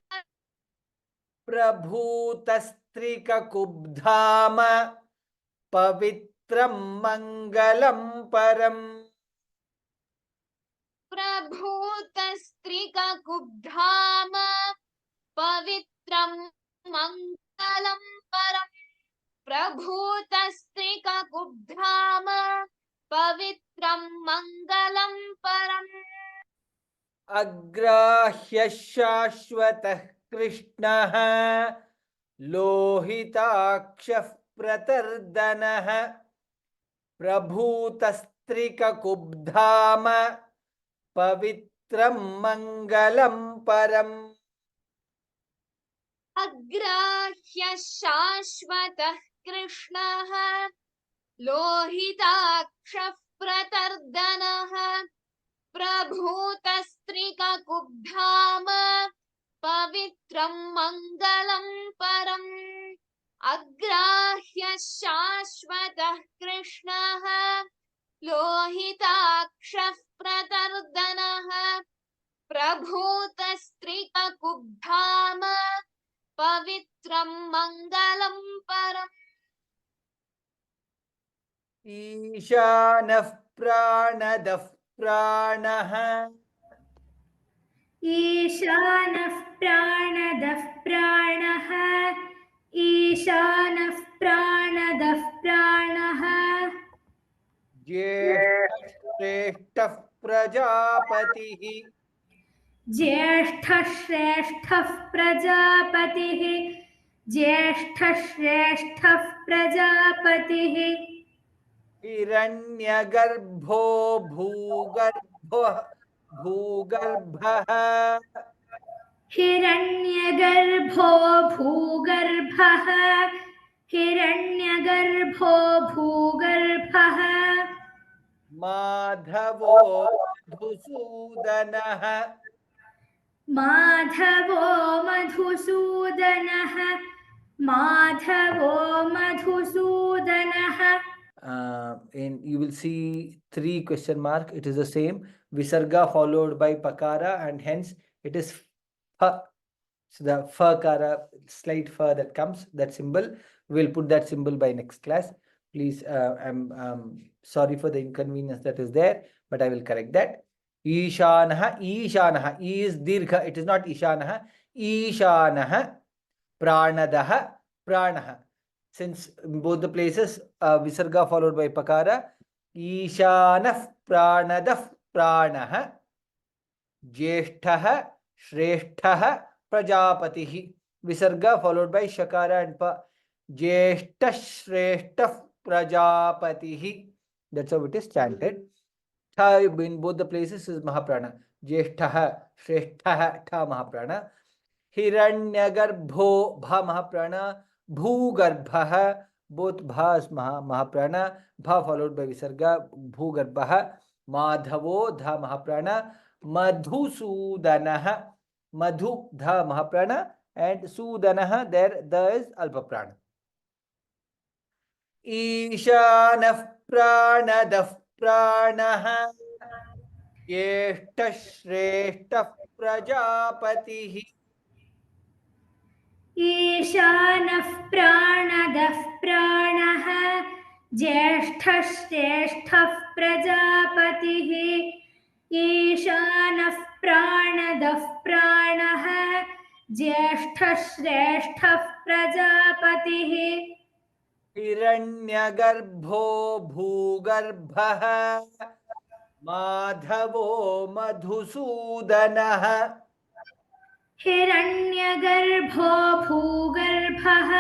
प्रभूतस्त्रिककुब्धाम पवित्रं मंगलं परम् प्रभूतस्त्रिककुब्धाम पवित्रं मङ्गलं परम् प्रभूतस्त्रिककुब्धाम पवित्रं मङ्गलं परम् अग्राह्य शाश्वतः कृष्णः लोहिताक्षः प्रतर्दनः प्रभूतस्त्रिककुब्धाम पवित्रं मंगलं परम् अग्राह्य शाश्वतः कृष्णः लोहिताक्षः प्रतर्दनः प्रभूतस्त्रिककुब्धाम पवित्रं मङ्गलं परम् अग्राह्य शाश्वतः कृष्णः लोहिताक्षः प्रतर्दनः प्रभूतस्त्रिककुब्धाम पवित्रं मङ्गलं परम् ईशानः प्राणदः प्राणः ईशानः प्राणदः प्राणः ईशानः प्राणदः प्राणः ज्येष्ठश्रेष्ठः प्रजापतिः ज्येष्ठश्रेष्ठः प्रजापतिः ज्येष्ठश्रेष्ठः प्रजापतिः हिरण्यगर्भो भूगर्भः हिरण्यगर्भो भूगर्भः हिरण्यगर्भो भूगर्भः माधवो मधुसूदनः माधवो मधुसूदनः माधवो मधुसूदनः And you will see 3 question mark. It is the same visarga followed by pakara, and hence it is fa. So the fakara, slight fa that comes, that symbol, we'll put that symbol by next class. Please, I'm sorry for the inconvenience that is there, but I will correct that. Ishanaha, Ishanaha, E is dirgha, it is not Ishanaha. Ishanaha, Pranadaha, Pranaha. Since in both the places, visarga followed by pakara, Ishanah, Pranadah, Pranaha, Jeshthah, Shrestthah, Prajapatihi. Visarga followed by shakara and pa. Jeshthah, Shrestthah, Prajapatihi. That's how it is chanted. Tha in both the places is Mahaprana. Jeshthah, Shrestthah, Tha Mahaprana. Hiranyagarbho, Bha Mahaprana. Bhugarbha, both Bhas Mahaprana. Bha followed by Visarga. Bhugarbha. Madhavo, Dha Mahaprana. Madhusudanah, Madhu, Dha Mahaprana, and Sudanah, there is Alpaprana. Ishanah Pranadah Pranah Yeshtah Shrestah Prajapatihi. ईशानः प्राणदः प्राणः ज्येष्ठश्रेष्ठः प्रजापतिः ईशानः प्राणदः प्राणः ज्येष्ठश्रेष्ठः प्रजापतिः हिरण्यगर्भो भूगर्भः माधवो मधुसूदनः हिरण्यगर्भो भूगर्भः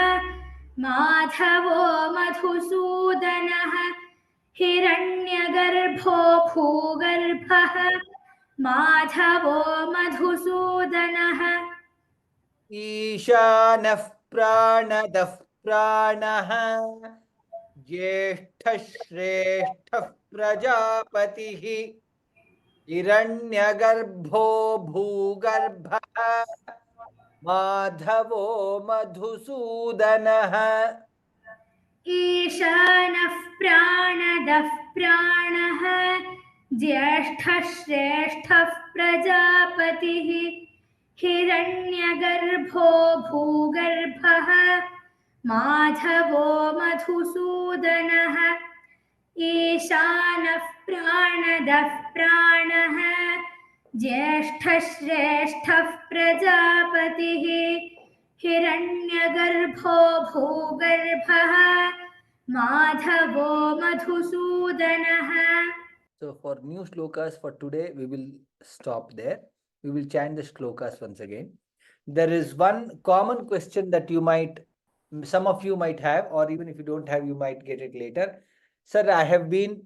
माधवो मधुसूदनः हिरण्यगर्भो भूगर्भः माधवो मधुसूदनः ईशानः प्राणदः प्राणः ज्येष्ठः श्रेष्ठः प्रजापतिः हिरण्यगर्भो भूगर्भः माधवो मधुसूदनः ईशानः प्राणदः प्राणः ज्येष्ठश्रेष्ठः प्रजापतिः हिरण्यगर्भो भूगर्भः माधवो मधुसूदनः ईशानः प्राणदः प्राणः ज्येष्ठश्रेष्ठः प्रजापतिः हिरण्यगर्भो भूगर्भः माधवो मधुसूदनः. So for new shlokas for today, we will stop there. We will chant the shlokas once again. There is one common question that some of you might have, or even if you don't have, you might get it later. Sir, I have been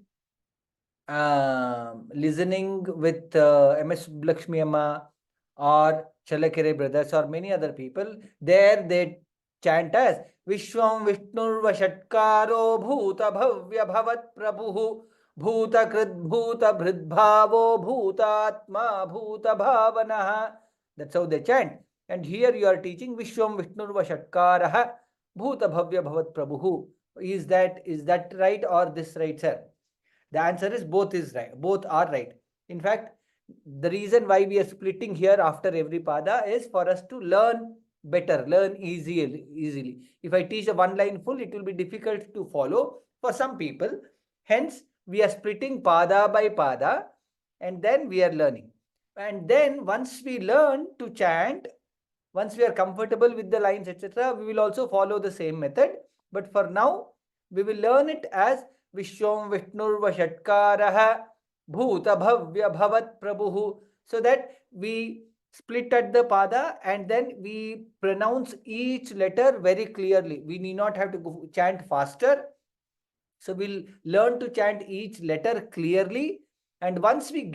listening with MS Lakshmi Amma or Chalakere brothers or many other people. There they chant as Vishwam Vishnurva Shatkaro Bhuta Bhavya Bhavat Prabhuhu Bhutakrit Bhuta Bhridbhavo Bhutatma Bhuta Bhavanaha. That's how they chant. And here you are teaching Vishwam Vishnurva Shatkaraha Bhuta Bhavya Bhavat Prabhuhu. Is that right or this right, sir? The answer is both is right. Both are right. In fact, the reason why we are splitting here after every pada is for us to learn better, learn easily. If I teach a one line full, it will be difficult to follow for some people. Hence, we are splitting pada by pada, and then we are learning. And then once we learn to chant, once we are comfortable with the lines, etc., we will also follow the same method. But for now, we will learn it as Vishwam Vishnurva Shatkaraha Bhuta Bhavya Bhavat Prabhu, so that we split at the pada and then we pronounce each letter very clearly. We need not have to chant faster. So we'll learn to chant each letter clearly. And once we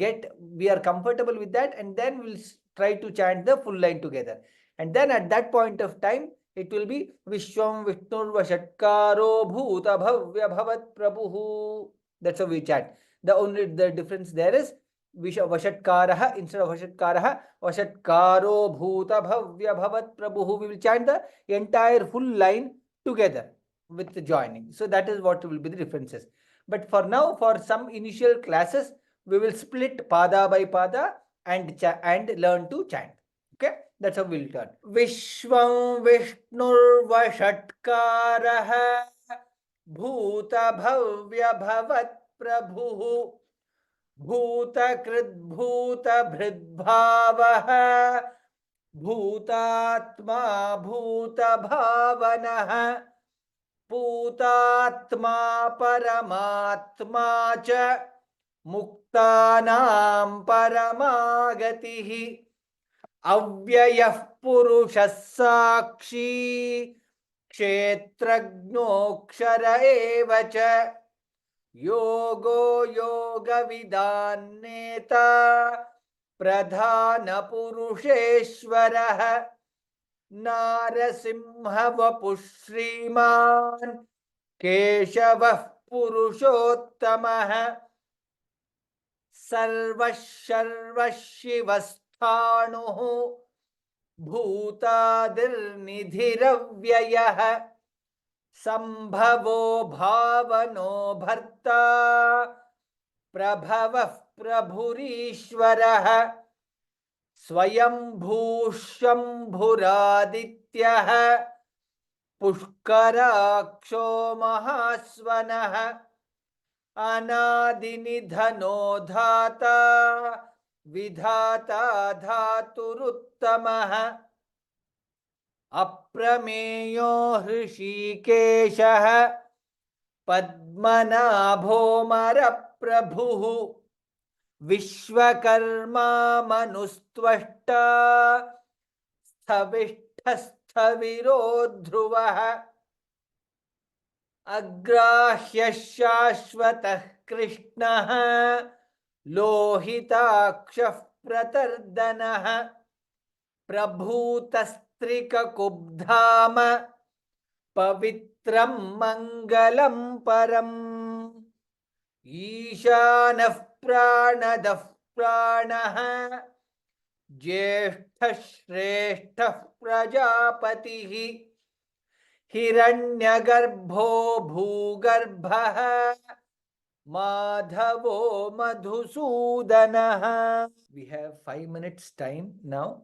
are comfortable with that, and then we'll try to chant the full line together. And then at that point of time, it will be Vishwam Vishnurva Shatkaro Bhuta Bhavya Bhavat Prabhu. That's how we chant. The difference there is Vashatkaraha instead of Vashatkaraha, Vashatkaro Bhuta Bhavya Bhavat Prabhu. We will chant the entire full line together with the joining. So that is what will be the differences. But for now, for some initial classes, we will split pada by pada and learn to chant. Okay, that's how we'll learn. Vishwam Vishnurva Shatkaraha Bhuta Bhavya Bhavat Prabhu Bhutakrit Bhuta Bhridbhavaha Bhutatma Bhuta Bhavanaha Bhutatma Paramatma Cha Muktanam Paramagatihi Avyayah Purushah Sakshi Kshetrajnokshara Evacha Yogo Yoga Vidanneta Pradhana Purusheshwarah Narasimha Vapushriman Keshavah Purushottamah Sarvashivasthanuh Bhutadirnidhiravyayah Sambhavo Bhavano Bharta Prabhavah Prabhurishwarah Swayambhu Shambhuradityah Pushkaraksho Mahasvanah Anadinidhano Dhata Vidhata Dhaturuttamah Aprameyo Hrishikeshah Padmanabho Maraprabhuh Vishwakarma Manustvashta Sthavishthasthaviro Dhruvah Agrahya Shashvatah Krishnah Lohitakshah Pratardanah Prabhutastrika Kubdhama Pavitram Mangalam Param Ishanah Pranadah Pranah Jyeshtha Shrestha Prajapatihi Hiranyagarbho Bhugarbha Madhavo Madhusudanah. We have 5 minutes time now.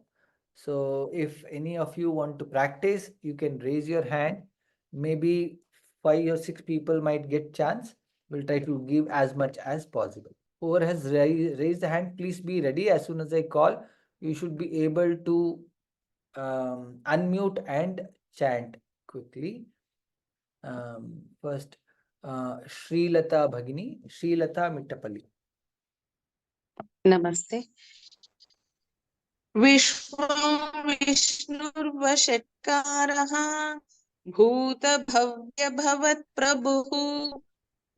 So if any of you want to practice, you can raise your hand. Maybe 5 or 6 people might get chance. We'll try to give as much as possible. Whoever has raised the hand, please be ready. As soon as I call, you should be able to unmute and chant quickly. First, Srilata Bhagini, Srilata Mittapalli. Namaste. Vishwam Vishnurva Shatkaraha Bhuta Bhavya Bhavat Prabhu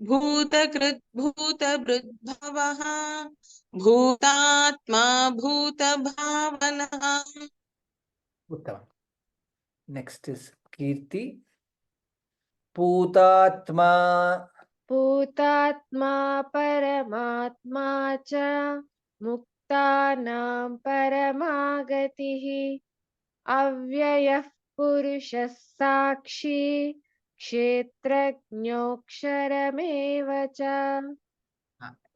Bhutakrit Bhuta Bhridbhavaha Bhutatma Bhuta Bhavanaha. Uttama. Next is Kirti. Putatma. Bhutatma Paramatma Cha Muktanam Paramagatihi Avyayah Purushah Sakshi Kshetrajnoksharamevacha.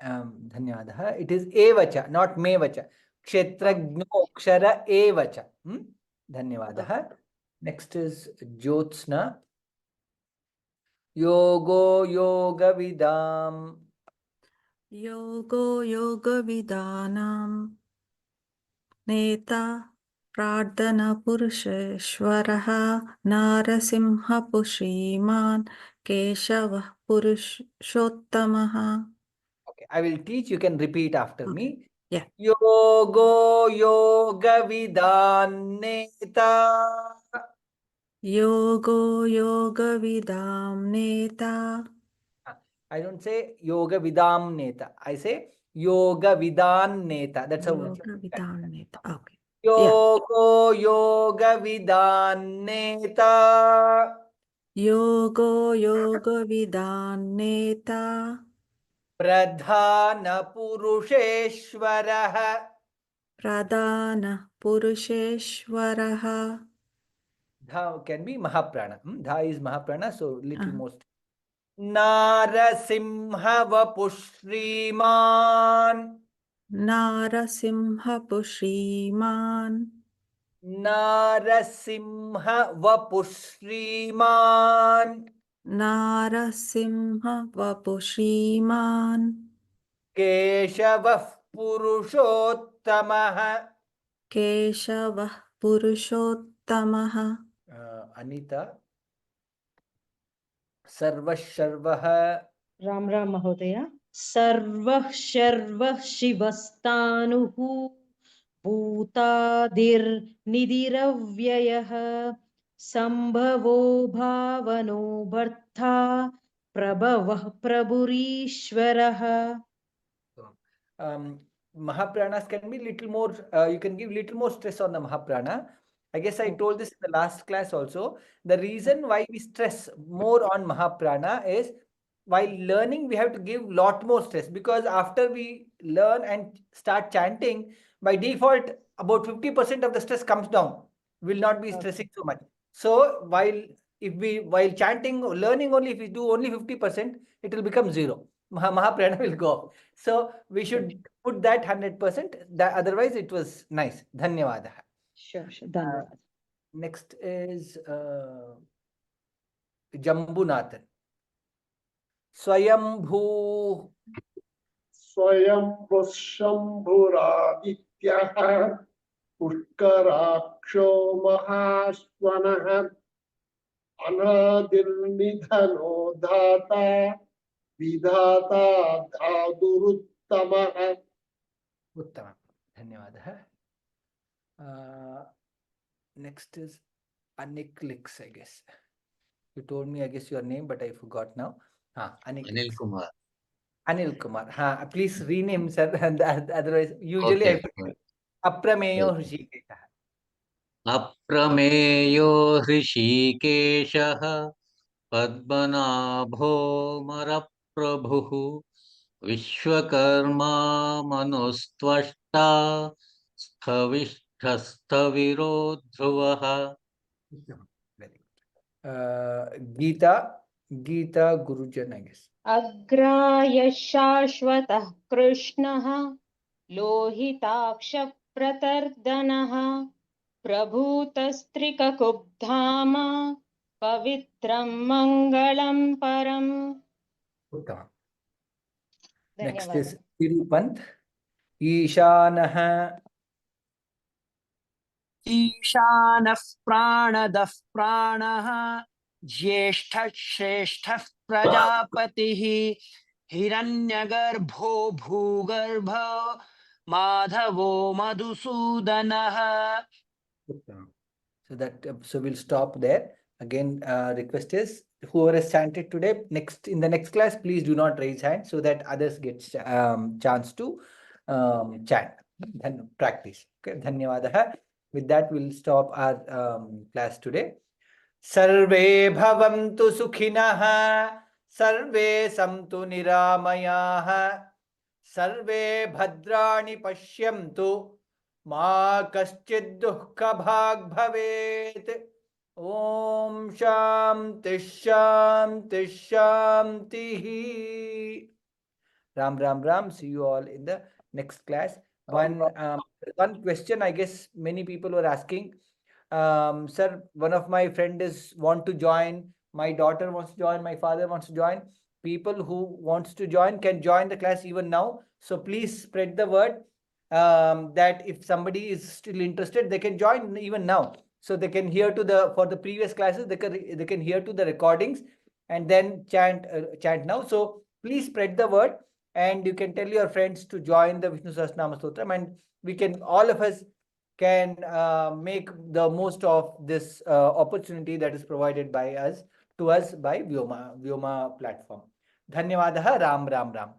धन्यवादः. It is evacha, not mevacha. Kshetrajñoksara evacha. धन्यवादः. Next is Jyotsna. Yogo yogavidam. योगो योगविदानां नेता प्रार्थनापुरुषेश्वरः नारसिंहपुश्रीमान् केशवः पुरुषोत्तमः. Okay, I will teach. You can repeat after me. Yeah. Yogo yogavidam neta. योगो योगविदां नेता. I don't say yoga vidam neta. I say yoga vidan neta. That's how. योगविदां नेता. Okay. Yogo yoga vidan neta. योगो योगविदां नेता. Pradhana purusheshwarah. प्रधानः पुरुषेश्वरः. Dha can be Mahaprana. Dha is Mahaprana, so little more. Narasimha vapushriman. नारसिंहपुश्रीमान्. Narasimha vapushriman. नारसिंहवपुश्रीमान्. Keshavah purushottamah. केशवः पुरुषोत्तमः. Anita. Sarvah sharvah. Ram Ram महोदय. सर्वः शर्वः शिवस्तानुः भूतादिर्निधिरव्ययः सम्भवो भावनो भर्ता प्रभवः प्रभुरीश्वरः. Mahapranas can be little more, you can give little more stress on the Mahaprana. I guess I told this in the last class also. The reason why we stress more on Mahaprana is while learning, we have to give lot more stress, because after we learn and start chanting, by default, about 50% of the stress comes down. We will not be stressing so much. So while chanting, learning only, if we do only 50%, it will become zero. Mahaprana will go. So we should put that 100%. Otherwise, it was nice. Dhanyawadaha. Sure. Dhanyawad. Next is Jambunathan. Swayambhu. स्वयंभुः शम्भुरादित्यः पुष्कराक्षो महाश्वनः अनादिर्निधनो धाता विधाता धातुरुत्तमः. Uttama. Dhanyawadaha. Next is Aniklix, I guess. You told me, I guess, your name, but I forgot now. Anil Kumar. Anil Kumar. Please rename, sir. Otherwise, usually Okay. I forget. Aprameyo Hrishikeshah. Aprameyo Hrishikeshah Padmanabho Maraprabhu Vishwakarma Manustvashta Sthavishthasthaviro Dhruvaha. Very good. Gita Gurujan, I guess. अग्राय शाश्वतः कृष्णः लोहिताक्ष प्रतर्दनः प्रभूतस्त्रिककुब्धाम पवित्रं मङ्गलं परम्. Uttama. Next is Tirupant. Ishanah. ईशानः प्राणदः प्राणः ज्येष्ठः श्रेष्ठः प्रजापतिः हिरण्यगर्भो भूगर्भो माधवो मधुसूदनः. So we'll stop there. Again, request is whoever has chanted today, in the next class, please do not raise hand so that others get chance to chant and practice. Okay, dhanyawadaha. With that, we'll stop our class today. Sarve bhavantu sukhinah, sarve santu niramayah, sarve bhadrani pashyantu, ma kaschid dukkha bhag bhavet. Om Shanti Shanti Shanti. Ram Ram Ram. See you all in the next class. One question I guess many people were asking. Sir, one of my friend is want to join. My daughter wants to join. My father wants to join. People who wants to join can join the class even now. So please spread the word that if somebody is still interested, they can join even now. So they can hear to the for the previous classes. They can hear to the recordings and then chant now. So please spread the word, and you can tell your friends to join the Vishnu Sahasranama Stotram, and we can all of us can make the most of this opportunity that is provided by us to us by Vyoma platform. Dhanyawadaha. Ram Ram Ram.